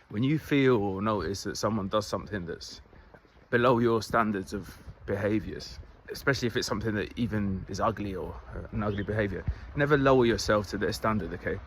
When you feel or notice that someone does something that's below your standards of behaviors, especially if it's something that even is ugly or an ugly behavior, never lower yourself to their standard, okay?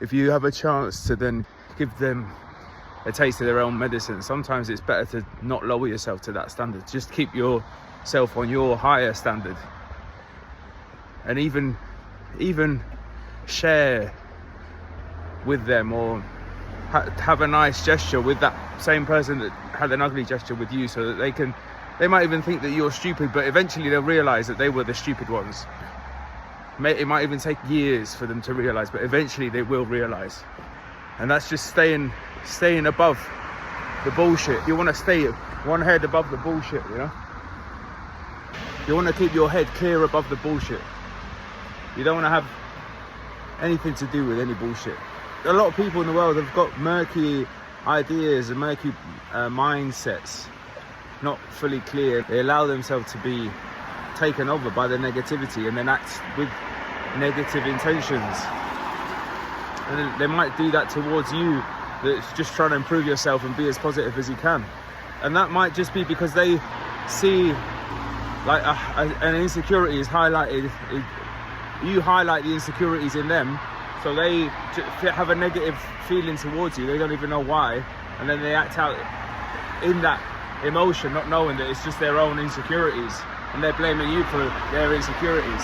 If you have a chance to then give them a taste of their own medicine, sometimes it's better to not lower yourself to that standard. Just keep yourself on your higher standard. And even share with them, or have a nice gesture with that same person that had an ugly gesture with you, so that they might even think that you're stupid, but eventually they'll realize that they were the stupid ones. It might even take years for them to realize, but eventually they will realize. And that's just staying above the bullshit. You want to stay one head above the bullshit, you know? You want to keep your head clear above the bullshit. You don't want to have anything to do with any bullshit. A lot of people in the world have got murky ideas and murky mindsets, not fully clear. They allow themselves to be taken over by the negativity and then act with negative intentions. And they might do that towards you, that's just trying to improve yourself and be as positive as you can. And that might just be because they see like an insecurity is highlighted. You highlight the insecurities in them, so they have a negative feeling towards you. They don't even know why, and then they act out in that emotion, not knowing that it's just their own insecurities, and they're blaming you for their insecurities.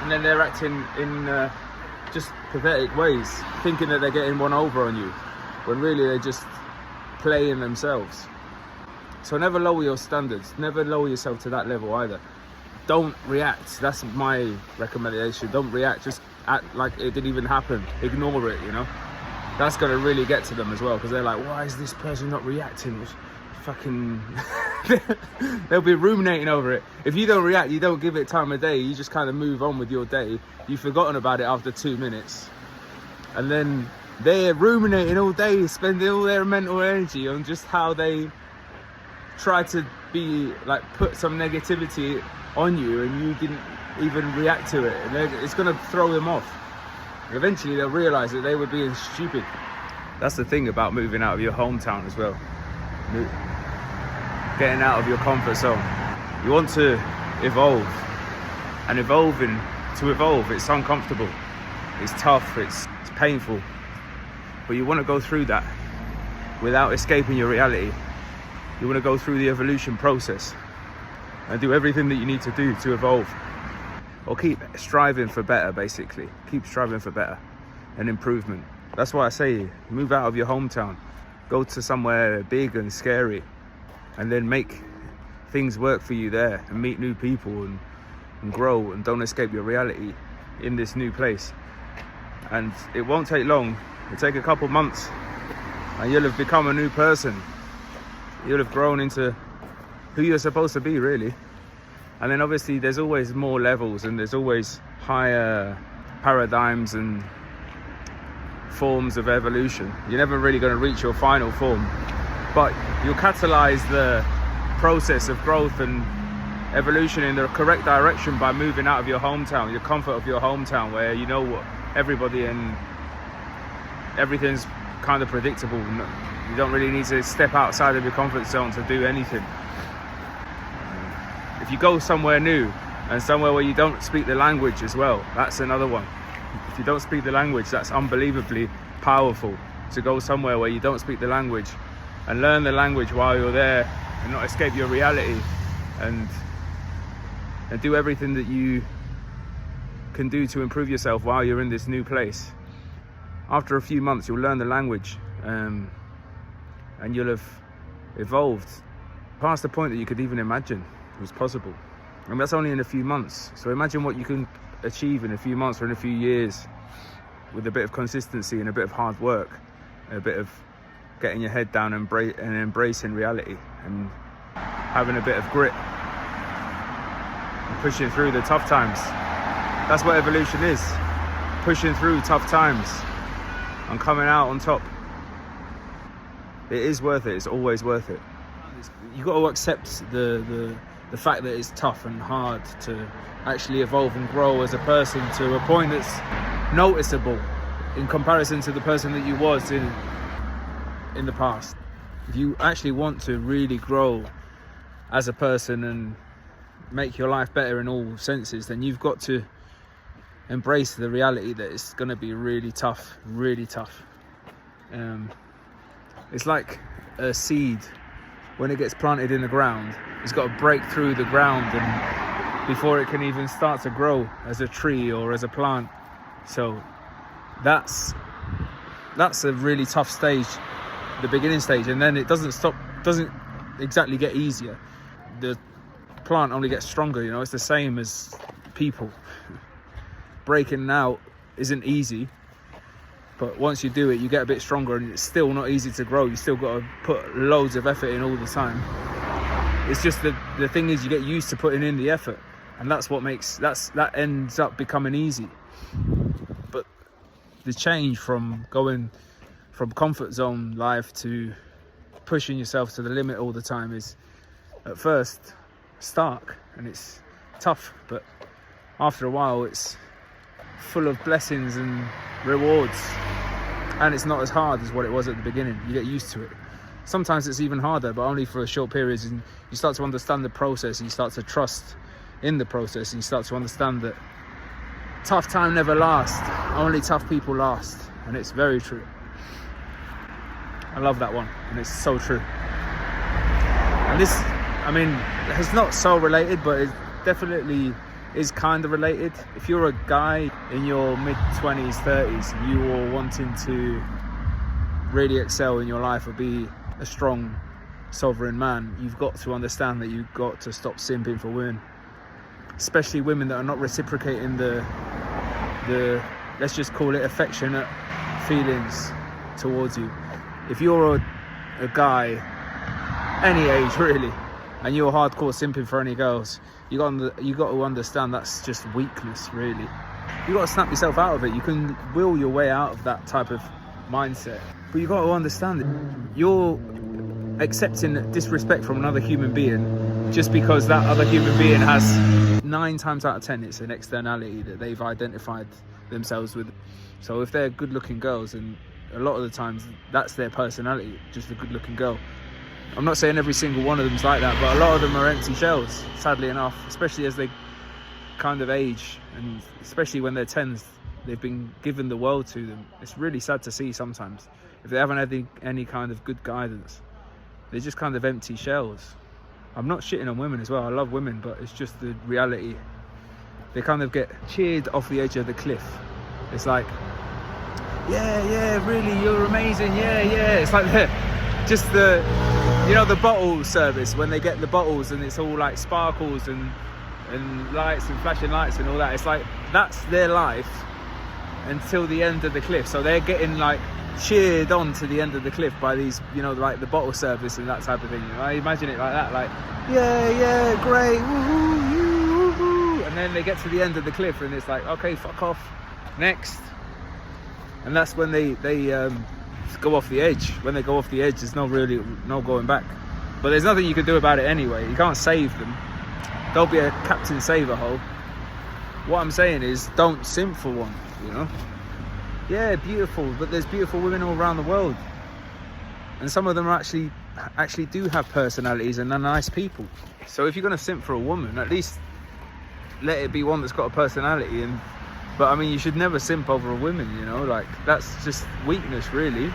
And then they're acting in just pathetic ways, thinking that they're getting one over on you, when really they're just playing themselves. So never lower your standards, never lower yourself to that level either. Don't react. That's my recommendation. Don't react. Just act like it didn't even happen. Ignore it, you know. That's going to really get to them as well, because they're like, why is this person not reacting? Fucking they'll be ruminating over it. If you don't react, you don't give it time of day, you just kind of move on with your day. You've forgotten about it after 2 minutes, and then they're ruminating all day, spending all their mental energy on just how they try to be like, put some negativity on you, and you didn't even react to it, and it's going to throw them off. Eventually they'll realize that they were being stupid. That's the thing about moving out of your hometown as well, getting out of your comfort zone. You want to evolve, and to evolve, it's uncomfortable, it's tough, it's painful, but you want to go through that without escaping your reality. You want to go through the evolution process and do everything that you need to do to evolve, or keep striving for better. Basically, keep striving for better and improvement. That's why I say move out of your hometown, go to somewhere big and scary, and then make things work for you there, and meet new people and grow, and don't escape your reality in this new place. And it won't take long. It'll take a couple months, and you'll have become a new person. You'll have grown into who you're supposed to be, really. And then obviously there's always more levels, and there's always higher paradigms and forms of evolution. You're never really going to reach your final form, but you'll catalyze the process of growth and evolution in the correct direction by moving out of your hometown, your comfort of your hometown, where you know what everybody, and everything's kind of predictable. You don't really need to step outside of your comfort zone to do anything. If you go somewhere new, and somewhere where you don't speak the language as well, that's another one. If you don't speak the language, that's unbelievably powerful. To go somewhere where you don't speak the language and learn the language while you're there, and not escape your reality, and do everything that you can do to improve yourself while you're in this new place. After a few months, you'll learn the language, and you'll have evolved past the point that you could even imagine was possible. And that's only in a few months. So imagine what you can achieve in a few months or in a few years, with a bit of consistency and a bit of hard work, a bit of getting your head down and embracing reality, and having a bit of grit and pushing through the tough times. That's what evolution is, pushing through tough times and coming out on top. It is worth it. It's always worth it. You got to accept the fact that it's tough and hard to actually evolve and grow as a person to a point that's noticeable in comparison to the person that you was in in the past. If you actually want to really grow as a person and make your life better in all senses, then you've got to embrace the reality that it's going to be really tough. It's like a seed. When it gets planted in the ground, it's got to break through the ground and before it can even start to grow as a tree or as a plant. So that's a really tough stage, the beginning stage, and then it doesn't exactly get easier. The plant only gets stronger. It's the same as people. Breaking out isn't easy, but once you do it, you get a bit stronger, and it's still not easy to grow. You still got to put loads of effort in all the time. It's just the thing is, you get used to putting in the effort, and that's what that ends up becoming easy. But the change from going from comfort zone life to pushing yourself to the limit all the time is at first stark and it's tough, but after a while it's full of blessings and rewards, and it's not as hard as what it was at the beginning. You get used to it. Sometimes it's even harder, but only for a short period, and you start to understand the process, and you start to trust in the process, and you start to understand that tough time never lasts, only tough people last. And it's very true. I love that one, and it's so true. And this, it's not so related, but it definitely is kind of related. If you're a guy in your mid-20s, 30s, you are wanting to really excel in your life or be a strong, sovereign man, you've got to understand that you've got to stop simping for women, especially women that are not reciprocating the let's just call it affectionate feelings towards you. If you're a guy, any age really, and you're hardcore simping for any girls, you got to understand that's just weakness, really. You got to snap yourself out of it. You can will your way out of that type of mindset, but you got to understand that you're accepting disrespect from another human being just because that other human being has 9 times out of 10 it's an externality that they've identified themselves with. So if they're good looking girls, and a lot of the times that's their personality, just a good looking girl. I'm not saying every single one of them's like that, but a lot of them are empty shells, sadly enough, especially as they kind of age, and especially when they're 10s, they've been given the world to them. It's really sad to see sometimes. If they haven't had any kind of good guidance, they're just kind of empty shells. I'm not shitting on women as well, I love women, but it's just the reality. They kind of get cheered off the edge of the cliff. It's like, yeah, really, you're amazing, yeah. It's like the bottle service, when they get the bottles and it's all like sparkles and lights and flashing lights and all that. It's like, that's their life until the end of the cliff. So they're getting like cheered on to the end of the cliff by these, like the bottle service and that type of thing. I imagine it like that, like, yeah, great, woohoo, and then they get to the end of the cliff and it's like, okay, fuck off, next. And that's when they go off the edge. When they go off the edge, there's no going back. But there's nothing you can do about it anyway. You can't save them. Don't be a Captain Save-A-Hole. What I'm saying is, don't simp for one, Yeah, beautiful, but there's beautiful women all around the world. And some of them are actually do have personalities and are nice people. So if you're going to simp for a woman, at least let it be one that's got a personality. But you should never simp over a woman, like, that's just weakness, really.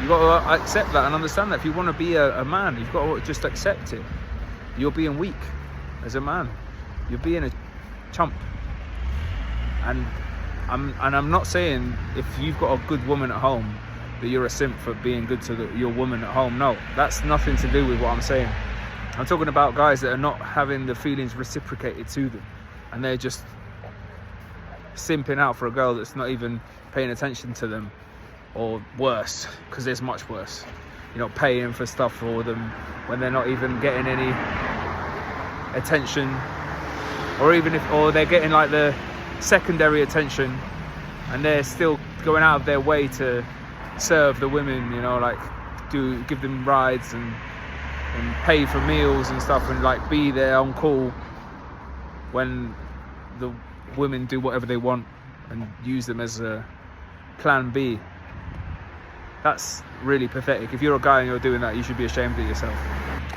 You've got to accept that and understand that. If you want to be a man, you've got to just accept it. You're being weak as a man. You're being a chump. And I'm not saying if you've got a good woman at home that you're a simp for being good to your woman at home. No, that's nothing to do with what I'm saying. I'm talking about guys that are not having the feelings reciprocated to them, and they're just simping out for a girl that's not even paying attention to them, or worse, because there's much worse, paying for stuff for them when they're not even getting any attention, or they're getting like the secondary attention and they're still going out of their way to serve the women, like give them rides and pay for meals and stuff, and like be there on call when the women do whatever they want and use them as a plan B. That's really pathetic. If you're a guy and you're doing that, you should be ashamed of yourself.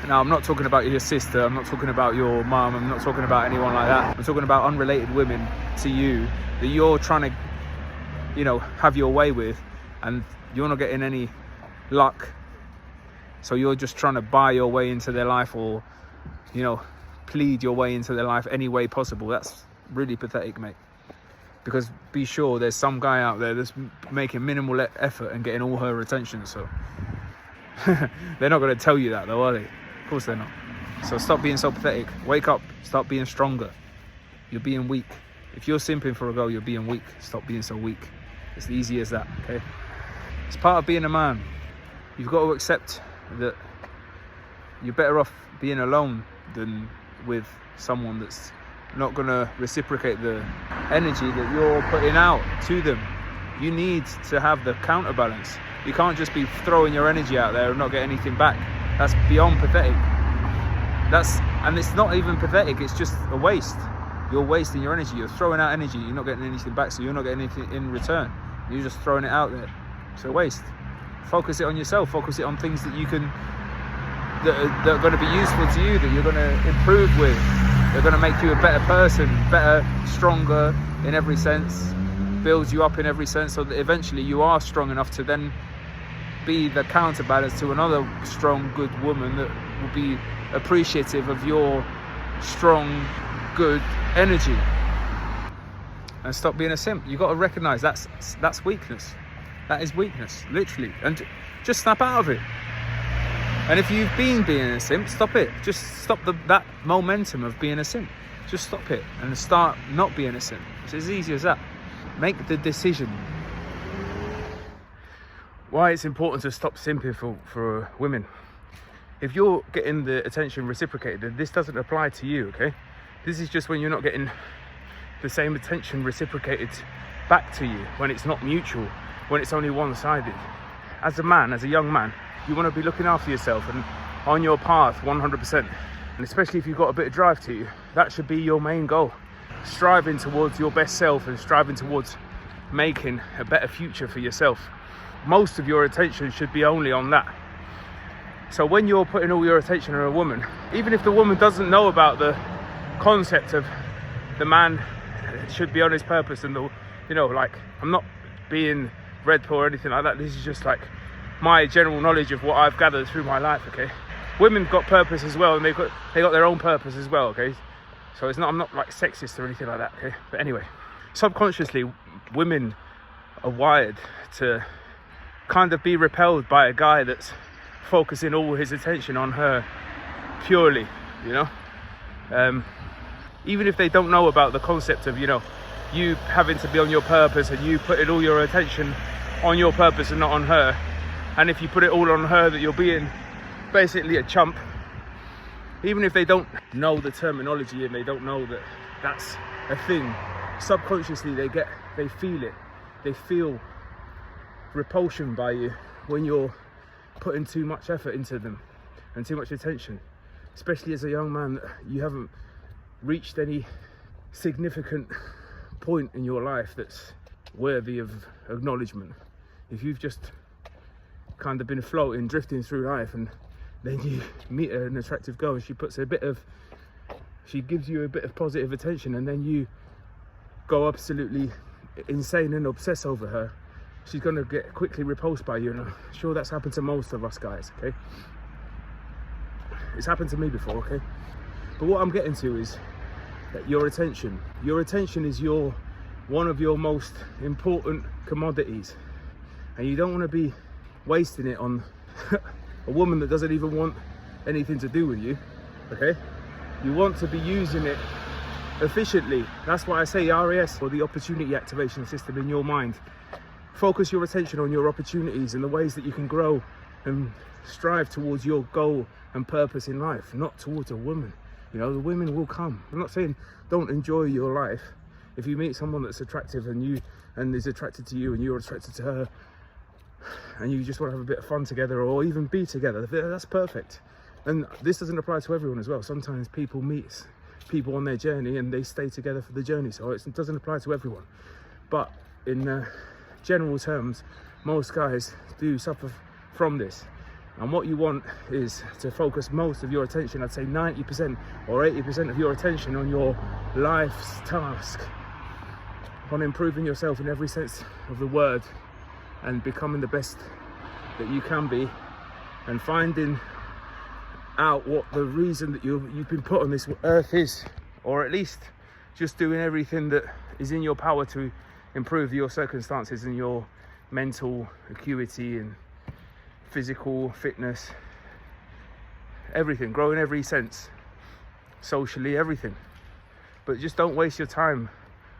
Now, I'm not talking about your sister, I'm not talking about your mum, I'm not talking about anyone like that. I'm talking about unrelated women to you that you're trying to, you know, have your way with, and you're not getting any luck. So you're just trying to buy your way into their life, or, you know, plead your way into their life any way possible. That's really pathetic, mate. Because be sure there's some guy out there that's making minimal effort and getting all her attention. So they're not going to tell you that though, are they? Of course they're not. So stop being so pathetic. Wake up. Start being stronger. You're being weak. If you're simping for a girl, you're being weak. Stop being so weak. It's easy as that, okay? It's part of being a man. You've got to accept that you're better off being alone than with someone that's not going to reciprocate the energy that you're putting out to them. You need to have the counterbalance. You can't just be throwing your energy out there and not get anything back. That's beyond pathetic. And it's not even pathetic, it's just a waste. You're wasting your energy. You're throwing out energy, you're not getting anything back, so you're not getting anything in return. You're just throwing it out there. It's a waste. Focus it on yourself. Focus it on things that you can, that are going to be useful to you, that you're going to improve with. They're going to make you a better person, better, stronger in every sense, builds you up in every sense, so that eventually you are strong enough to then be the counterbalance to another strong, good woman that will be appreciative of your strong, good energy. And stop being a simp. You've got to recognise that's weakness. That is weakness, literally. And just snap out of it. And if you've been being a simp, stop it. Just stop that momentum of being a simp. Just stop it and start not being a simp. It's as easy as that. Make the decision. Why it's important to stop simping for women. If you're getting the attention reciprocated, this doesn't apply to you, okay? This is just when you're not getting the same attention reciprocated back to you, when it's not mutual, when it's only one-sided. As a man, as a young man, you want to be looking after yourself and on your path 100%. And especially if you've got a bit of drive to you, that should be your main goal. Striving towards your best self and striving towards making a better future for yourself. Most of your attention should be only on that. So when you're putting all your attention on a woman, even if the woman doesn't know about the concept of the man should be on his purpose and the, you know, like, I'm not being red pill or anything like that. This is just like my general knowledge of what I've gathered through my life, okay? Women got purpose as well, and they got their own purpose as well, okay? So it's not, I'm not like sexist or anything like that, okay? But anyway, subconsciously, women are wired to kind of be repelled by a guy that's focusing all his attention on her purely, you know? Even if they don't know about the concept of, you know, you having to be on your purpose and you putting all your attention on your purpose and not on her. And if you put it all on her, that you're being basically a chump. Even if they don't know the terminology and they don't know that that's a thing, subconsciously they feel it. They feel repulsion by you when you're putting too much effort into them and too much attention. Especially as a young man, you haven't reached any significant point in your life that's worthy of acknowledgement. If you've just kind of been floating, drifting through life, and then you meet an attractive girl and she gives you a bit of positive attention, and then you go absolutely insane and obsess over her, she's going to get quickly repulsed by you. And I'm sure that's happened to most of us guys, okay? It's happened to me before, okay? But what I'm getting to is that your attention is one of your most important commodities, and you don't want to be wasting it on a woman that doesn't even want anything to do with you, okay? You want to be using it efficiently. That's why I say RAS, or the opportunity activation system, in your mind. Focus your attention on your opportunities and the ways that you can grow and strive towards your goal and purpose in life, not towards a woman. You know, the women will come. I'm not saying don't enjoy your life. If you meet someone that's attractive and is attracted to you and you're attracted to her, and you just want to have a bit of fun together or even be together, that's perfect. And this doesn't apply to everyone as well. Sometimes people meet people on their journey and they stay together for the journey, so it doesn't apply to everyone. But in general terms, most guys do suffer from this. And what you want is to focus most of your attention, I'd say 90% or 80% of your attention on your life's task, on improving yourself in every sense of the word and becoming the best that you can be, and finding out what the reason that you've been put on this earth is, or at least just doing everything that is in your power to improve your circumstances and your mental acuity and physical fitness, everything, grow in every sense, socially, everything. But just don't waste your time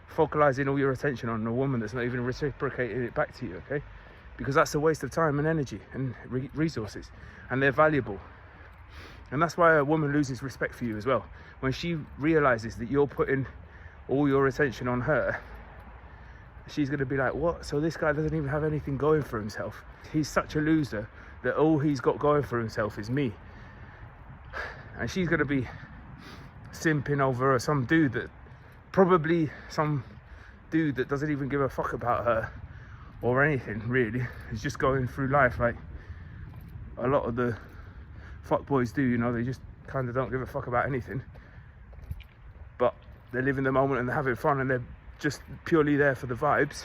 focalizing all your attention on a woman that's not even reciprocating it back to you, okay? Because that's a waste of time and energy and resources, and they're valuable. And that's why a woman loses respect for you as well. When she realizes that you're putting all your attention on her, she's going to be like, what? So this guy doesn't even have anything going for himself. He's such a loser that all he's got going for himself is me. And she's going to be simping over some dude that doesn't even give a fuck about her or anything, really. He's just going through life like a lot of the fuckboys do, you know. They just kind of don't give a fuck about anything, but they're living the moment and they're having fun, and they're just purely there for the vibes,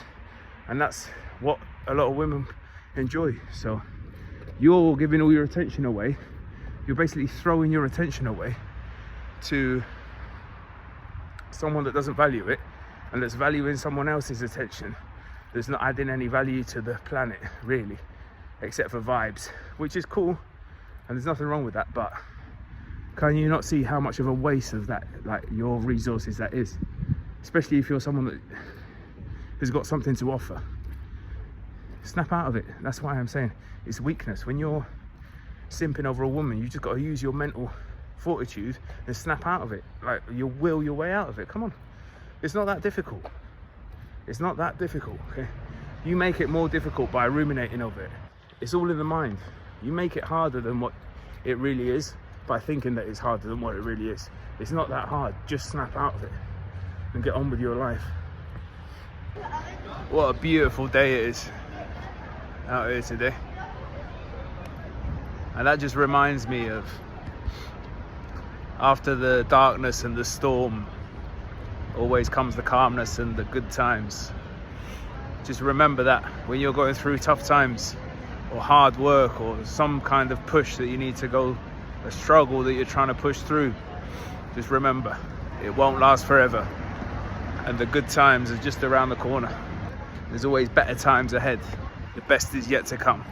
and that's what a lot of women enjoy. So you're giving all your attention away. You're basically throwing your attention away to someone that doesn't value it, and that's valuing someone else's attention, that's not adding any value to the planet, really, except for vibes, which is cool, and there's nothing wrong with that. But can you not see how much of a waste of that, like, your resources that is? Especially if you're someone that has got something to offer. Snap out of it. That's why I'm saying it's weakness. When you're simping over a woman, you just got to use your mental fortitude and snap out of it. Like, you will your way out of it. Come on. It's not that difficult. It's not that difficult, okay? You make it more difficult by ruminating over it. It's all in the mind. You make it harder than what it really is by thinking that it's harder than what it really is. It's not that hard. Just snap out of it and get on with your life. What a beautiful day it is out here today. And that just reminds me of, after the darkness and the storm, always comes the calmness and the good times. Just remember that when you're going through tough times or hard work or some kind of push that you need to go, a struggle that you're trying to push through, just remember, it won't last forever, and the good times are just around the corner. There's always better times ahead. The best is yet to come.